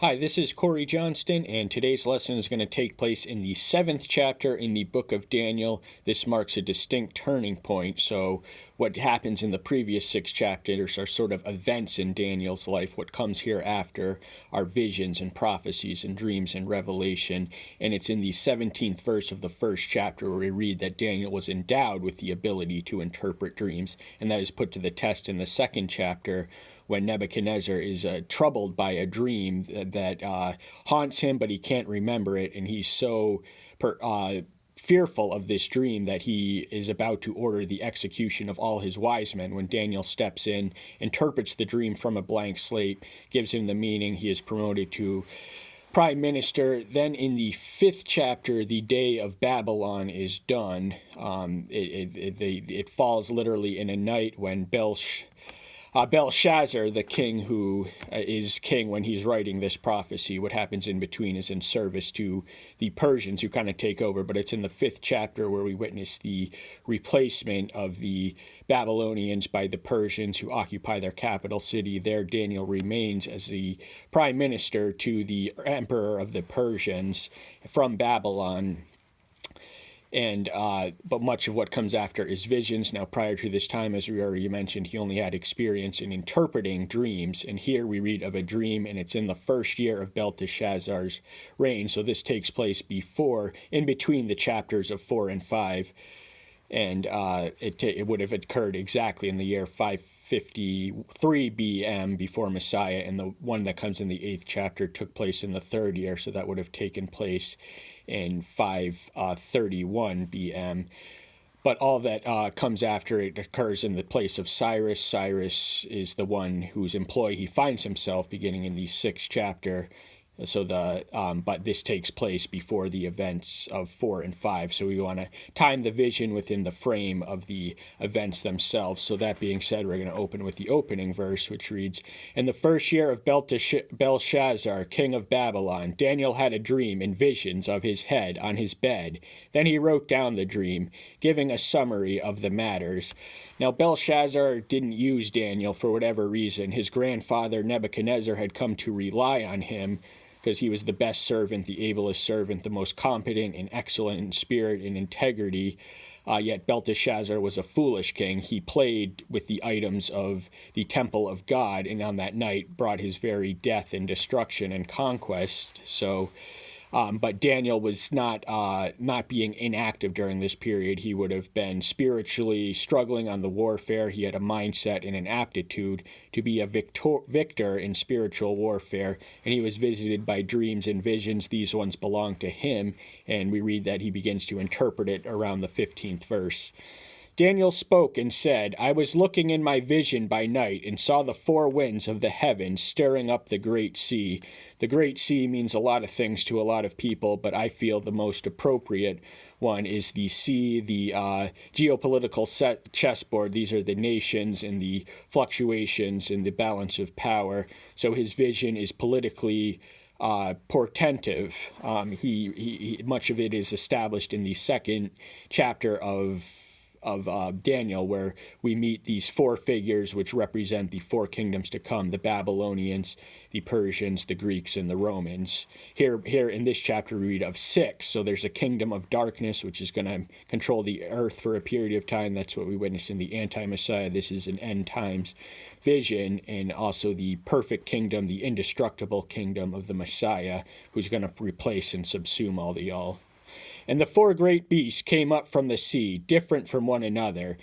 Hi, this is Corey Johnston, and today's lesson is going to take place in the 7th chapter in the book of Daniel. This marks a distinct turning point. So what happens in the previous 6 chapters are sort of events in Daniel's life. What comes hereafter are visions and prophecies and dreams and revelation. And it's in the 17th verse of the 1st chapter where we read that Daniel was endowed with the ability to interpret dreams. And that is put to the test in the 2nd chapter, when Nebuchadnezzar is troubled by a dream that haunts him, but he can't remember it, and he's so fearful of this dream that he is about to order the execution of all his wise men. When Daniel steps in, interprets the dream from a blank slate, gives him the meaning, he is promoted to prime minister. Then in the 5th chapter, the day of Babylon is done. It falls literally in a night when Belshazzar, the king who is king when he's writing this prophecy, what happens in between is in service to the Persians who kind of take over. But it's in the 5th chapter where we witness the replacement of the Babylonians by the Persians who occupy their capital city. There Daniel remains as the prime minister to the emperor of the Persians from Babylon. And but much of what comes after is visions. Now, prior to this time, as we already mentioned, he only had experience in interpreting dreams. And here we read of a dream, and it's in the 1st year of Belteshazzar's reign. So this takes place in between the chapters of 4 and 5. And it would have occurred exactly in the year 553 BM before Messiah. And the one that comes in the 8th chapter took place in the 3rd year. So that would have taken place in 531 BM. But all that comes after it occurs in the place of Cyrus. Cyrus is the one whose employ he finds himself beginning in the 6th chapter. So but this takes place before the events of 4 and 5. So we want to time the vision within the frame of the events themselves. So that being said, we're going to open with the opening verse, which reads, "In the 1st year of Belshazzar, king of Babylon, Daniel had a dream and visions of his head on his bed. Then he wrote down the dream, giving a summary of the matters." Now, Belshazzar didn't use Daniel for whatever reason. His grandfather Nebuchadnezzar had come to rely on him because he was the best servant, the ablest servant, the most competent and excellent in spirit and integrity. Yet Belteshazzar was a foolish king. He played with the items of the temple of God, and on that night brought his very death and destruction and conquest. So, but Daniel was not being inactive during this period. He would have been spiritually struggling on the warfare. He had a mindset and an aptitude to be a victor in spiritual warfare, and he was visited by dreams and visions. These ones belong to him, and we read that he begins to interpret it around the 15th verse. Daniel spoke and said, "I was looking in my vision by night and saw the 4 winds of the heavens stirring up the great sea." The great sea means a lot of things to a lot of people, but I feel the most appropriate one is the sea, the geopolitical chessboard. These are the nations and the fluctuations and the balance of power. So his vision is politically portentive. He much of it is established in the 2nd chapter of Daniel, where we meet these 4 figures which represent the 4 kingdoms to come: the Babylonians, the Persians, the Greeks, and the Romans. Here in this chapter we read of 6. So there's a kingdom of darkness which is going to control the earth for a period of time. That's what we witness in the anti-Messiah. This is an end times vision, and also the perfect kingdom, the indestructible kingdom of the Messiah, who's going to replace and subsume all the all. "And the 4 great beasts came up from the sea, different from one another."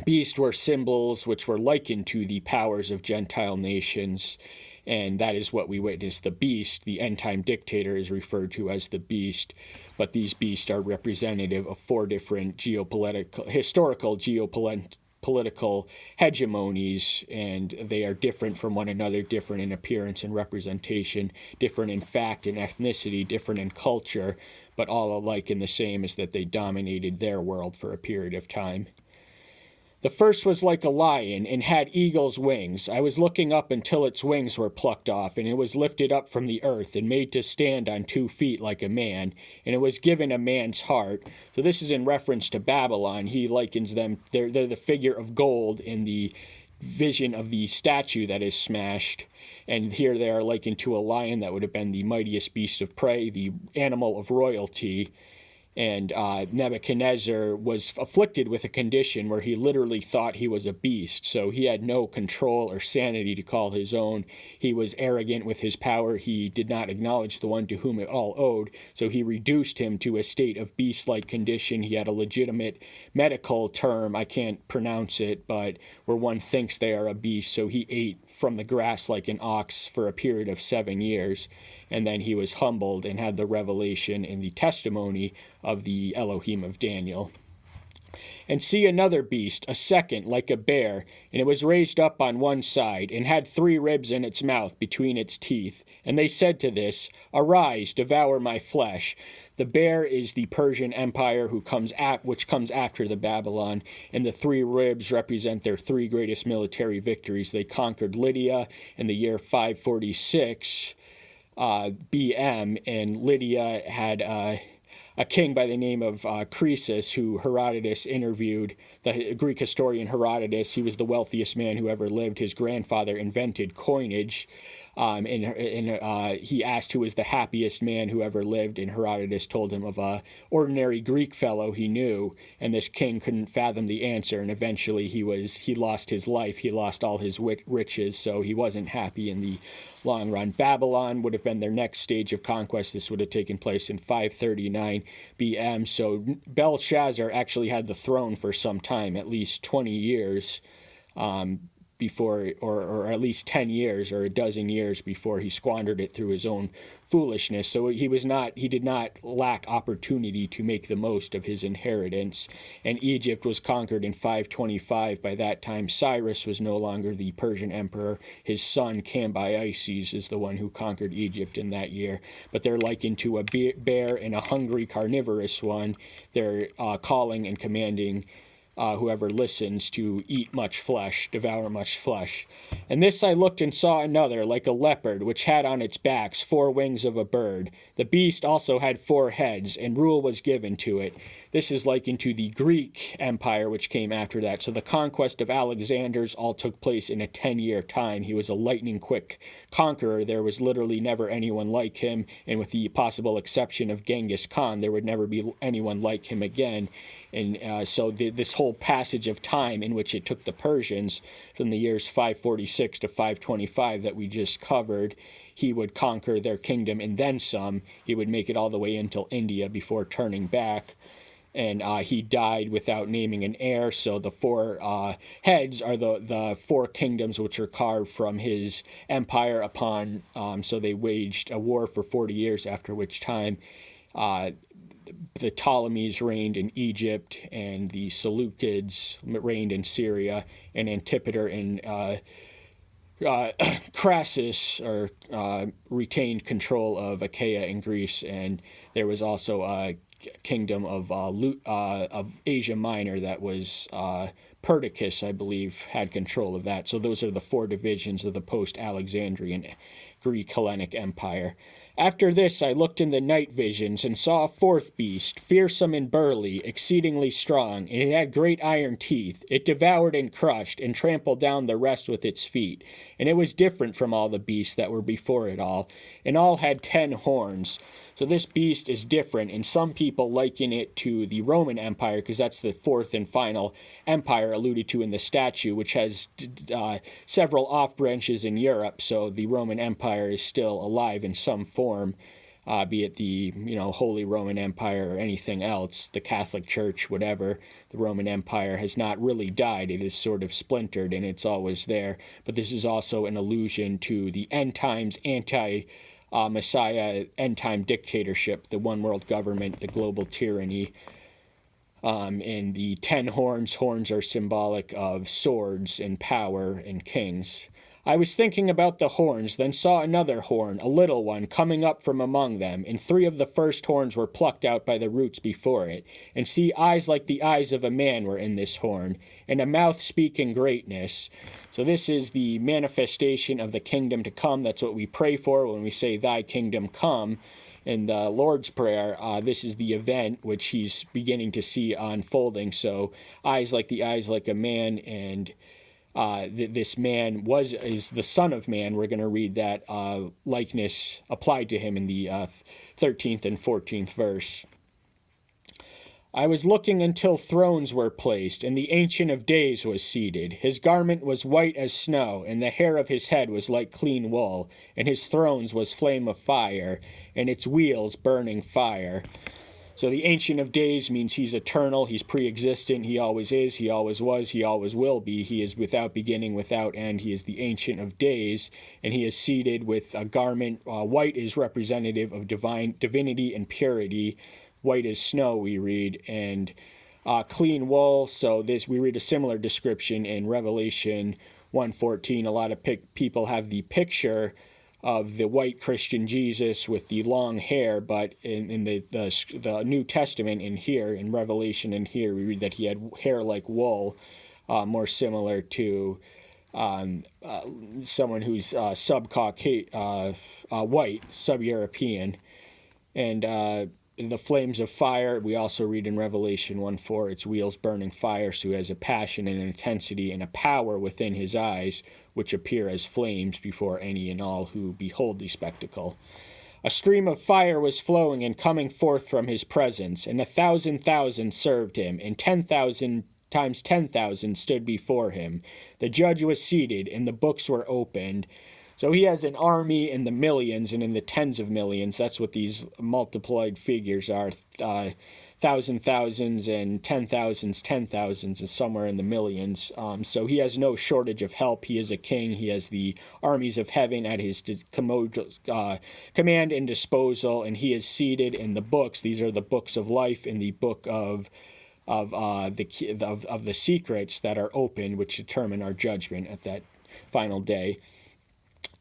Beasts were symbols which were likened to the powers of Gentile nations, and that is what we witness. The beast, the end-time dictator, is referred to as the beast, but these beasts are representative of 4 different historical geopolitical hegemonies, and they are different from one another, different in appearance and representation, different in fact and ethnicity, different in culture, but all alike in the same is that they dominated their world for a period of time. "The first was like a lion and had eagle's wings. I was looking up until its wings were plucked off, and it was lifted up from the earth and made to stand on 2 feet like a man, and it was given a man's heart." So this is in reference to Babylon. He likens them, they're the figure of gold in the vision of the statue that is smashed. And here they are likened to a lion. That would have been the mightiest beast of prey, the animal of royalty. And Nebuchadnezzar was afflicted with a condition where he literally thought he was a beast. So he had no control or sanity to call his own. He was arrogant with his power. He did not acknowledge the one to whom it all owed. So he reduced him to a state of beast-like condition. He had a legitimate medical term, I can't pronounce it, but where one thinks they are a beast. So he ate from the grass like an ox for a period of 7 years. And then he was humbled and had the revelation and the testimony of the Elohim of Daniel. And see another beast, a second, like a bear, and it was raised up on one side, and had 3 ribs in its mouth between its teeth. And they said to this, Arise, devour my flesh. The bear is the Persian Empire which comes after the Babylon, and the 3 ribs represent their 3 greatest military victories. They conquered Lydia in the year 546 BM, and Lydia had a king by the name of Croesus, who Herodotus interviewed, the Greek historian Herodotus. He was the wealthiest man who ever lived. His grandfather invented coinage. He asked who was the happiest man who ever lived, and Herodotus told him of a ordinary Greek fellow he knew, and this king couldn't fathom the answer, and eventually he lost his life, he lost all his riches, so he wasn't happy in the long run. Babylon would have been their next stage of conquest. This would have taken place in 539 BM, so Belshazzar actually had the throne for some time, at least 20 years, before, or at least 10 years or a dozen years before he squandered it through his own foolishness. So he did not lack opportunity to make the most of his inheritance. And Egypt was conquered in 525. By that time, Cyrus was no longer the Persian emperor. His son, Cambyses, is the one who conquered Egypt in that year. But they're likened to a bear and a hungry, carnivorous one. They're calling and commanding whoever listens to eat much flesh, devour much flesh. And this I looked and saw another, like a leopard, which had on its backs 4 wings of a bird. The beast also had 4 heads, and rule was given to it. This is likened to the Greek Empire, which came after that. So the conquest of Alexander's all took place in a 10-year time. He was a lightning-quick conqueror. There was literally never anyone like him, and with the possible exception of Genghis Khan, there would never be anyone like him again. And so this whole passage of time in which it took the Persians from the years 546 to 525 that we just covered, he would conquer their kingdom and then some. He would make it all the way until India before turning back. And he died without naming an heir. So the 4 heads are the 4 kingdoms which are carved from his empire upon. So they waged a war for 40 years, after which time the Ptolemies reigned in Egypt, and the Seleucids reigned in Syria, and Antipater and Crassus retained control of Achaia in Greece, and there was also a kingdom of Asia Minor that was Perdiccas, I believe, had control of that. So those are the 4 divisions of the post-Alexandrian Greek Hellenic Empire. After this I looked in the night visions, and saw a 4th beast, fearsome and burly, exceedingly strong, and it had great iron teeth. It devoured and crushed, and trampled down the rest with its feet. And it was different from all the beasts that were before it all, and all had 10 horns. So this beast is different, and some people liken it to the Roman Empire, because that's the 4th and final empire alluded to in the statue, which has several off-branches in Europe. So the Roman Empire is still alive in some form, be it the Holy Roman Empire or anything else, the Catholic Church, whatever. The Roman Empire has not really died. It is sort of splintered, and it's always there. But this is also an allusion to the end times Messiah end-time dictatorship, the one world government, the global tyranny. And the 10 horns are symbolic of swords and power and kings. I was thinking about the horns, then saw another horn, a little one, coming up from among them, and 3 of the first horns were plucked out by the roots before it. And see, eyes like the eyes of a man were in this horn, and a mouth speaking greatness. So this is the manifestation of the kingdom to come. That's what we pray for when we say, Thy kingdom come. In the Lord's Prayer, this is the event which he's beginning to see unfolding. So eyes like the eyes like a man, and this man is the Son of Man. We're going to read that likeness applied to him in the 13th and 14th verse. I was looking until thrones were placed, and the Ancient of Days was seated. His garment was white as snow, and the hair of his head was like clean wool, and his thrones was flame of fire, and its wheels burning fire. So the Ancient of Days means he's eternal, he's pre-existent, he always is, he always was, he always will be. He is without beginning, without end. He is the Ancient of Days, and he is seated with a garment. White is representative of divinity and purity. White as snow, we read, and clean wool. So we read a similar description in Revelation 1:14. A lot of people have the picture of the white Christian Jesus with the long hair, but in the New Testament in Revelation we read that he had hair like wool, more similar to someone who's white, sub-European, and the flames of fire, we also read in Revelation 1:4, its wheels burning fire, so he has a passion and an intensity and a power within his eyes, which appear as flames before any and all who behold the spectacle. A stream of fire was flowing and coming forth from his presence, and 1,000,000 served him, and 10,000 times 10,000 stood before him. The judge was seated, and the books were opened. So he has an army in the millions and in the tens of millions. That's what these multiplied figures are. Thousands and 10,000s is somewhere in the millions. So he has no shortage of help. He is a king. He has the armies of heaven at his command and disposal, and he is seated in the books. These are the books of life in the book of the secrets that are open, which determine our judgment at that final day.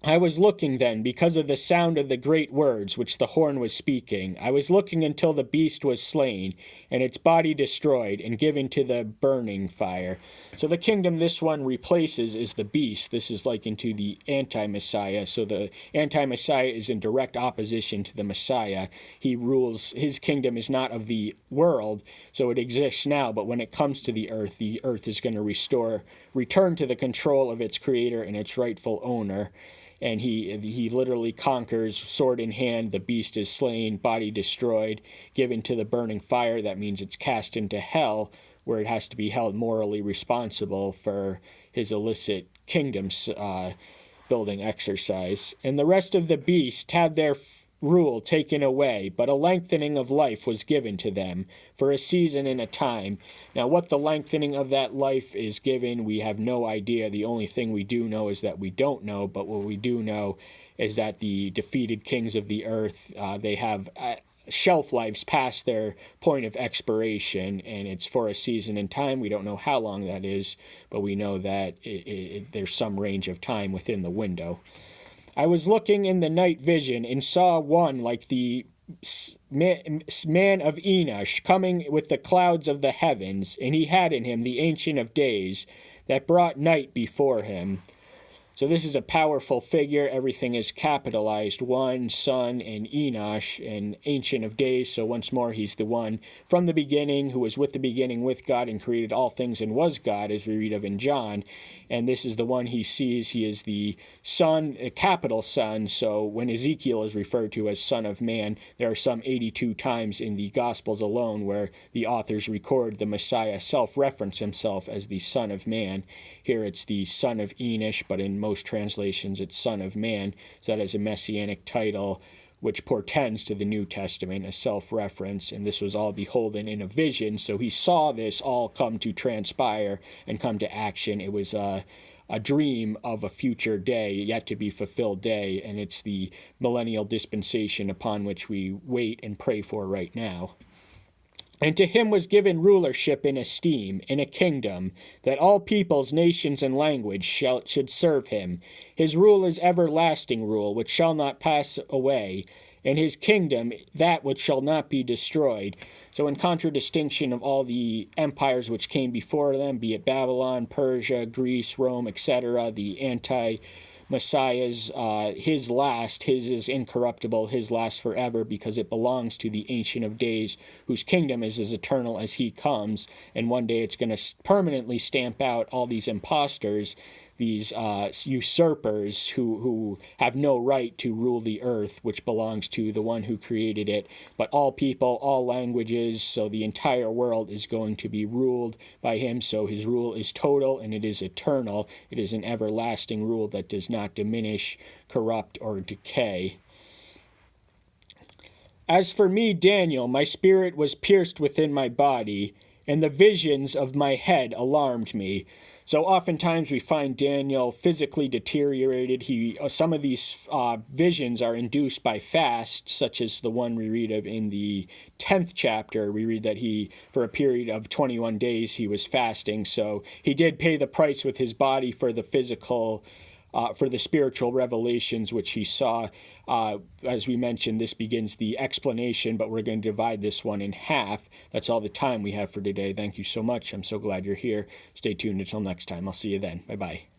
I was looking then, because of the sound of the great words which the horn was speaking. I was looking until the beast was slain, and its body destroyed, and given to the burning fire. So the kingdom this one replaces is the beast. This is likened to the anti-Messiah. So the anti-Messiah is in direct opposition to the Messiah. He rules, his kingdom is not of the world, so it exists now, but when it comes to the earth is going to return to the control of its creator and its rightful owner. And he literally conquers, sword in hand. The beast is slain, body destroyed, given to the burning fire. That means it's cast into hell, where it has to be held morally responsible for his illicit kingdom's building exercise. And the rest of the beasts had their rule taken away, but a lengthening of life was given to them for a season and a time. Now, what the lengthening of that life is given, we have no idea. The only thing we do know is that we don't know, but what we do know is that the defeated kings of the earth, they have shelf lives past their point of expiration, and it's for a season and time. We don't know how long that is, but we know that there's some range of time within the window. I was looking in the night vision and saw one like the man of Enosh coming with the clouds of the heavens, and he had in him the Ancient of Days that brought night before him. So this is a powerful figure. Everything is capitalized. One, Son, and Enosh, and Ancient of Days. So once more, he's the one from the beginning who was with the beginning with God and created all things and was God, as we read of in John. And this is the one he sees. He is the Son, a capital Son. So when Ezekiel is referred to as Son of Man, there are some 82 times in the Gospels alone where the authors record the Messiah self-reference himself as the Son of Man. Here it's the Son of Enosh, but in most translations it's Son of Man. So that is a messianic title which portends to the New Testament, a self-reference, and this was all beholden in a vision. So he saw this all come to transpire and come to action. It was a dream of a future day, yet to be fulfilled day, and it's the millennial dispensation upon which we wait and pray for right now. And to him was given rulership and esteem, and a kingdom, that all peoples, nations, and language should serve him. His rule is everlasting rule, which shall not pass away, and his kingdom that which shall not be destroyed. So in contradistinction of all the empires which came before them, be it Babylon, Persia, Greece, Rome, etc., the Messiah's, his is incorruptible, his lasts forever because it belongs to the Ancient of Days, whose kingdom is as eternal as he comes. And one day it's going to permanently stamp out all these imposters, these usurpers who have no right to rule the earth, which belongs to the one who created it. But all people, all languages, so the entire world is going to be ruled by him. So his rule is total and it is eternal. It is an everlasting rule that does not diminish, corrupt, or decay. As for me, Daniel, my spirit was pierced within my body, and the visions of my head alarmed me. So oftentimes we find Daniel physically deteriorated. Some of these visions are induced by fast, such as the one we read of in the 10th chapter. We read that for a period of 21 days, he was fasting. So he did pay the price with his body for the physical, for the spiritual revelations which he saw. As we mentioned, this begins the explanation, but we're going to divide this one in half. That's all the time we have for today. Thank you so much. I'm so glad you're here. Stay tuned until next time. I'll see you then. Bye-bye.